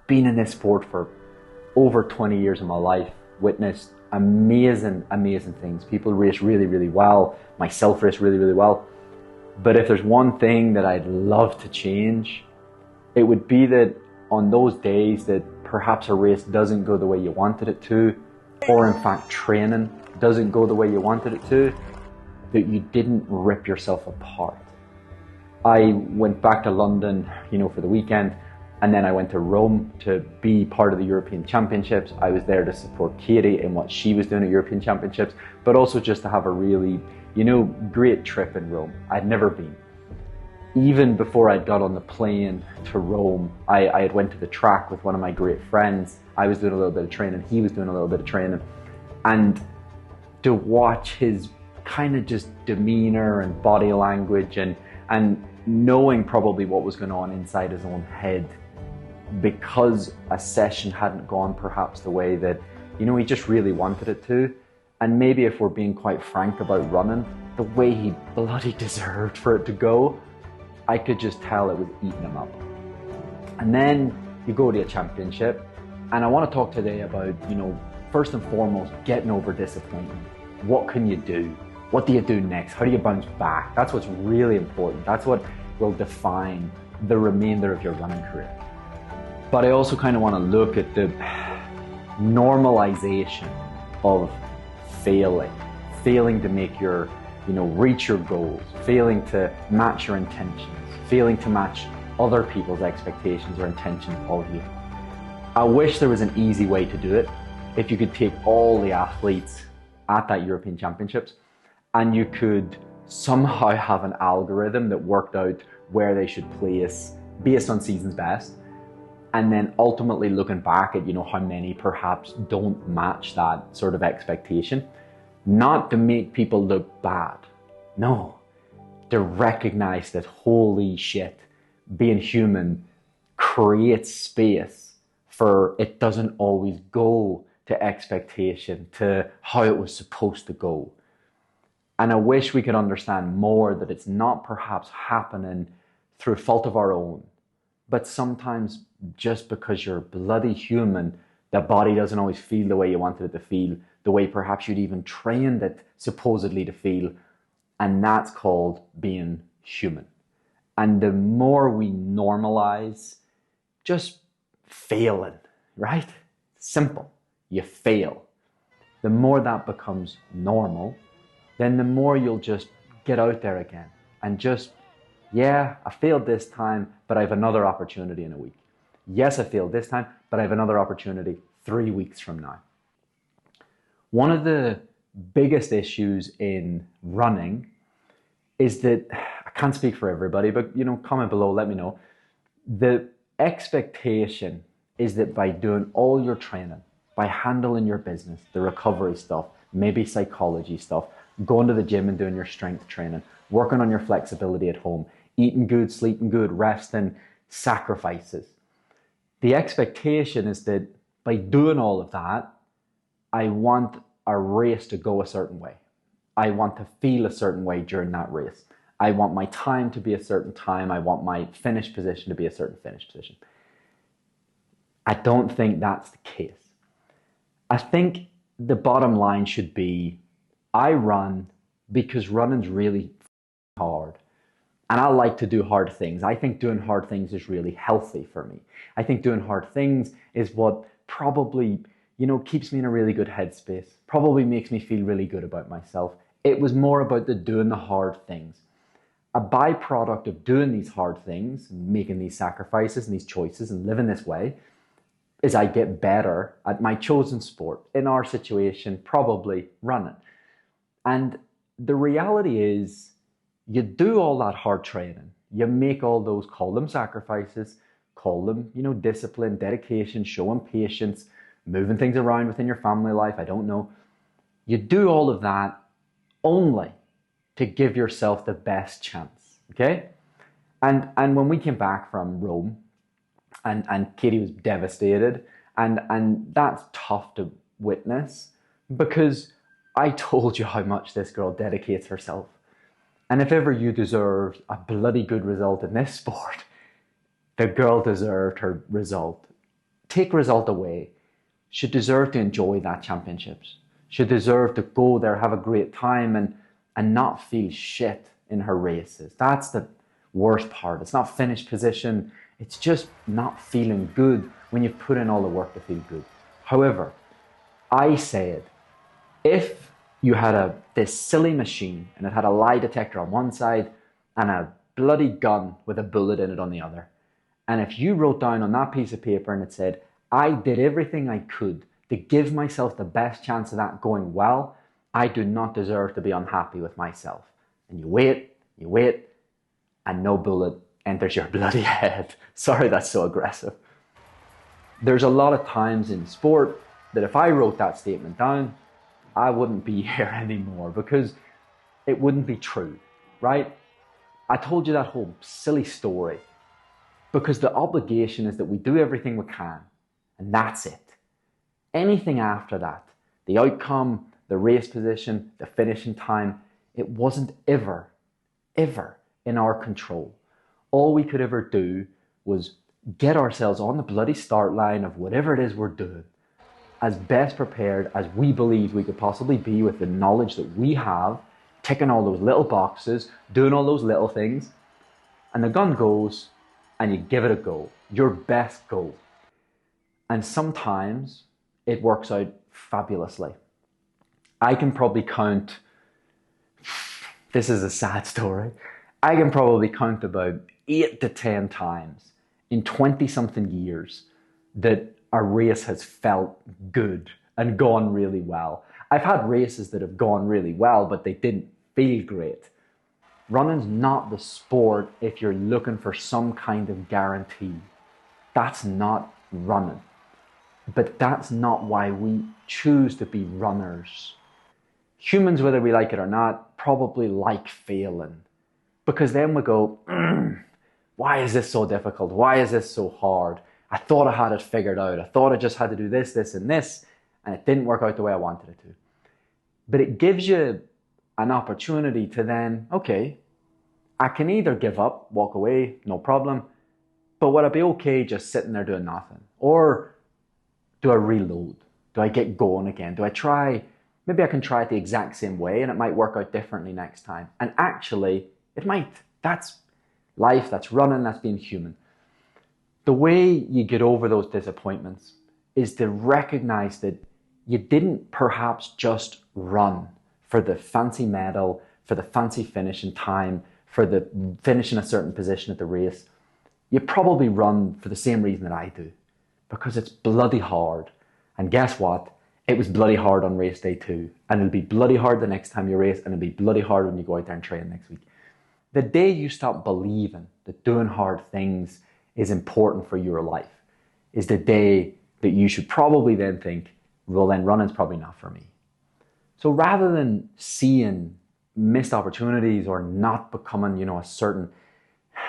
been in this sport for over 20 years of my life, witnessed amazing, amazing things. People race really, really well. Myself race really, really well. But if there's one thing that I'd love to change, it would be that on those days that perhaps a race doesn't go the way you wanted it to, or in fact training doesn't go the way you wanted it to, that you didn't rip yourself apart. I went back to London, for the weekend, and then I went to Rome to be part of the European Championships. I was there to support Katie in what she was doing at European Championships, but also just to have a really, great trip in Rome. I'd never been. Even before I got on the plane to Rome, I had went to the track with one of my great friends. I was doing a little bit of training, he was doing a little bit of training. And to watch his kind of just demeanor and body language and knowing probably what was going on inside his own head, because a session hadn't gone perhaps the way that, he just really wanted it to. And maybe if we're being quite frank about running, the way he bloody deserved for it to go, I could just tell it was eating him up. And then you go to a championship, and I want to talk today about, first and foremost, getting over disappointment. What can you do? What do you do next? How do you bounce back? That's what's really important. That's what will define the remainder of your running career. But I also kind of want to look at the normalization of failing to make your, reach your goals, failing to match your intentions, failing to match other people's expectations or intentions of you. I wish there was an easy way to do it. If you could take all the athletes at that European Championships and you could somehow have an algorithm that worked out where they should place based on season's best, and then ultimately looking back at, how many perhaps don't match that sort of expectation, not to make people look bad, no, to recognize that holy shit, being human creates space for it doesn't always go to expectation, to how it was supposed to go. And I wish we could understand more that it's not perhaps happening through fault of our own, but sometimes just because you're bloody human, the body doesn't always feel the way you wanted it to feel, the way perhaps you'd even trained it supposedly to feel, and that's called being human. And the more we normalize just failing, right? Simple, you fail. The more that becomes normal, then the more you'll just get out there again and just, yeah, I failed this time, but I have another opportunity in a week. Yes, I failed this time, but I have another opportunity 3 weeks from now. One of the biggest issues in running is that, I can't speak for everybody, but comment below, let me know. The expectation is that by doing all your training, by handling your business, the recovery stuff, maybe psychology stuff, going to the gym and doing your strength training, working on your flexibility at home, eating good, sleeping good, resting, sacrifices. The expectation is that by doing all of that, I want a race to go a certain way. I want to feel a certain way during that race. I want my time to be a certain time. I want my finish position to be a certain finish position. I don't think that's the case. I think the bottom line should be, I run because running's really hard. And I like to do hard things. I think doing hard things is really healthy for me. I think doing hard things is what probably, keeps me in a really good headspace, probably makes me feel really good about myself. It was more about doing the hard things. A byproduct of doing these hard things, making these sacrifices and these choices and living this way, is I get better at my chosen sport. In our situation, probably running. And the reality is, you do all that hard training. You make all those, call them sacrifices, call them, discipline, dedication, showing patience, moving things around within your family life, I don't know. You do all of that only to give yourself the best chance, okay? And when we came back from Rome, and Katie was devastated, and that's tough to witness, because I told you how much this girl dedicates herself. And if ever you deserved a bloody good result in this sport, the girl deserved her result take result away, should deserve to enjoy that championships, should deserve to go there, have a great time, and not feel shit in her races. That's the worst part. It's not finished position. It's just not feeling good when you've put in all the work to feel good. However, I said, if you had this silly machine and it had a lie detector on one side and a bloody gun with a bullet in it on the other, and if you wrote down on that piece of paper and it said, I did everything I could to give myself the best chance of that going well, I do not deserve to be unhappy with myself. And you wait, and no bullet enters your bloody head. Sorry, that's so aggressive. There's a lot of times in sport that if I wrote that statement down, I wouldn't be here anymore because it wouldn't be true, right? I told you that whole silly story because the obligation is that we do everything we can, and that's it. Anything after that, the outcome, the race position, the finishing time, it wasn't ever in our control. All we could ever do was get ourselves on the bloody start line of whatever it is we're doing, as best prepared as we believe we could possibly be with the knowledge that we have, ticking all those little boxes, doing all those little things, and the gun goes and you give it a go, your best go. And sometimes it works out fabulously. I can probably count, this is a sad story, I can probably count about 8 to 10 times in 20-something years that a race has felt good and gone really well. I've had races that have gone really well, but they didn't feel great. Running's not the sport if you're looking for some kind of guarantee. That's not running. But that's not why we choose to be runners. Humans, whether we like it or not, probably like failing. Because then we go, why is this so difficult? Why is this so hard? I thought I had it figured out. I thought I just had to do this, this, and this, and it didn't work out the way I wanted it to. But it gives you an opportunity to then, okay, I can either give up, walk away, no problem, but would I be okay just sitting there doing nothing? Or do I reload? Do I get going again? Do I try, maybe I can try it the exact same way and it might work out differently next time. And actually, it might. That's life, that's running, that's being human. The way you get over those disappointments is to recognize that you didn't perhaps just run for the fancy medal, for the fancy finish in time, for the finish in a certain position at the race. You probably run for the same reason that I do, because it's bloody hard. And guess what? It was bloody hard on race day 2, and it'll be bloody hard the next time you race, and it'll be bloody hard when you go out there and train next week. The day you stop believing that doing hard things is important for your life is the day that you should probably then think, well, then running's probably not for me. So rather than seeing missed opportunities or not becoming, a certain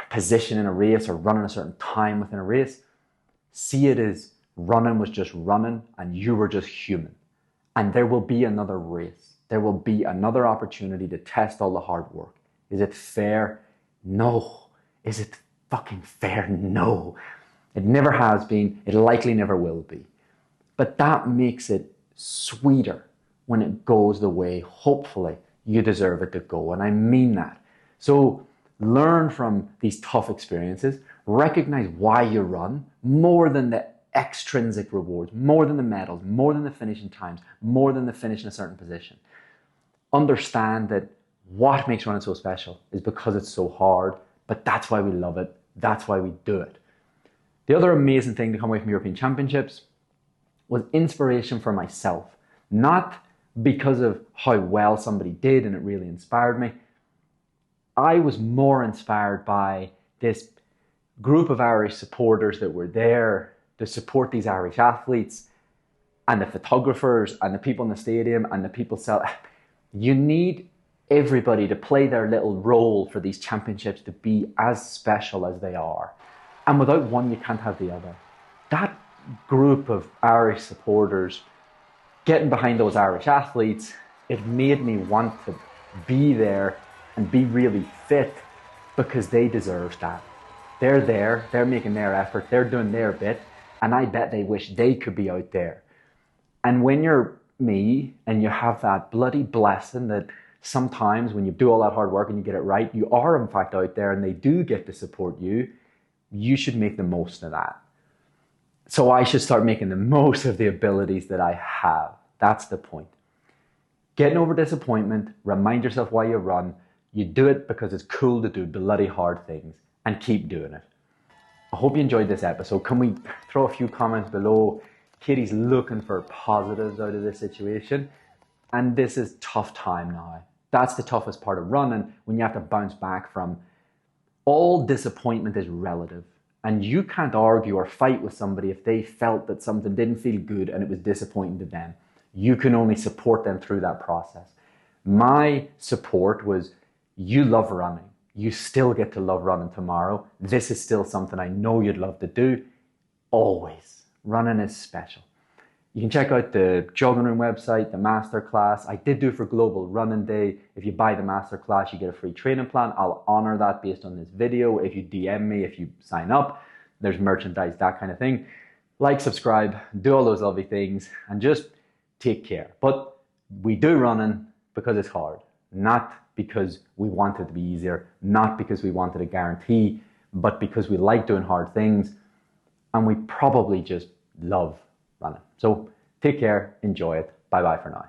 position in a race or running a certain time within a race, see it as running was just running and you were just human. And there will be another race. There will be another opportunity to test all the hard work. Is it fair? No. Is it fucking fair? No. It never has been. It likely never will be. But that makes it sweeter when it goes the way, hopefully, you deserve it to go. And I mean that. So learn from these tough experiences. Recognize why you run more than the extrinsic rewards, more than the medals, more than the finishing times, more than the finish in a certain position. Understand that what makes running so special is because it's so hard, but that's why we love it. That's why we do it. The other amazing thing to come away from European Championships was inspiration for myself. Not because of how well somebody did and it really inspired me. I was more inspired by this group of Irish supporters that were there to support these Irish athletes and the photographers and the people in the stadium and the people You need everybody to play their little role for these championships to be as special as they are. And without one, you can't have the other. That group of Irish supporters getting behind those Irish athletes, it made me want to be there and be really fit because they deserve that. They're there, they're making their effort, they're doing their bit. And I bet they wish they could be out there. And when you're me and you have that bloody blessing that sometimes when you do all that hard work and you get it right, you are in fact out there and they do get to support you, you should make the most of that. So I should start making the most of the abilities that I have. That's the point. Getting over disappointment, remind yourself why you run. You do it because it's cool to do bloody hard things, and keep doing it. I hope you enjoyed this episode. Can we throw a few comments below? Katie's looking for positives out of this situation. And this is tough time now. That's the toughest part of running, when you have to bounce back from. All disappointment is relative. And you can't argue or fight with somebody if they felt that something didn't feel good and it was disappointing to them. You can only support them through that process. My support was, you love running. You still get to love running tomorrow. This is still something I know you'd love to do. Always. Running is special. You can check out the Jogging Room website, the masterclass. I did do for Global Running Day. If you buy the masterclass, you get a free training plan. I'll honor that based on this video. If you DM me, if you sign up, there's merchandise, that kind of thing. Like, subscribe, do all those lovely things, and just take care. But we do running because it's hard, not because we want it to be easier, not because we wanted a guarantee, but because we like doing hard things, and we probably just love running. So take care, enjoy it. Bye-bye for now.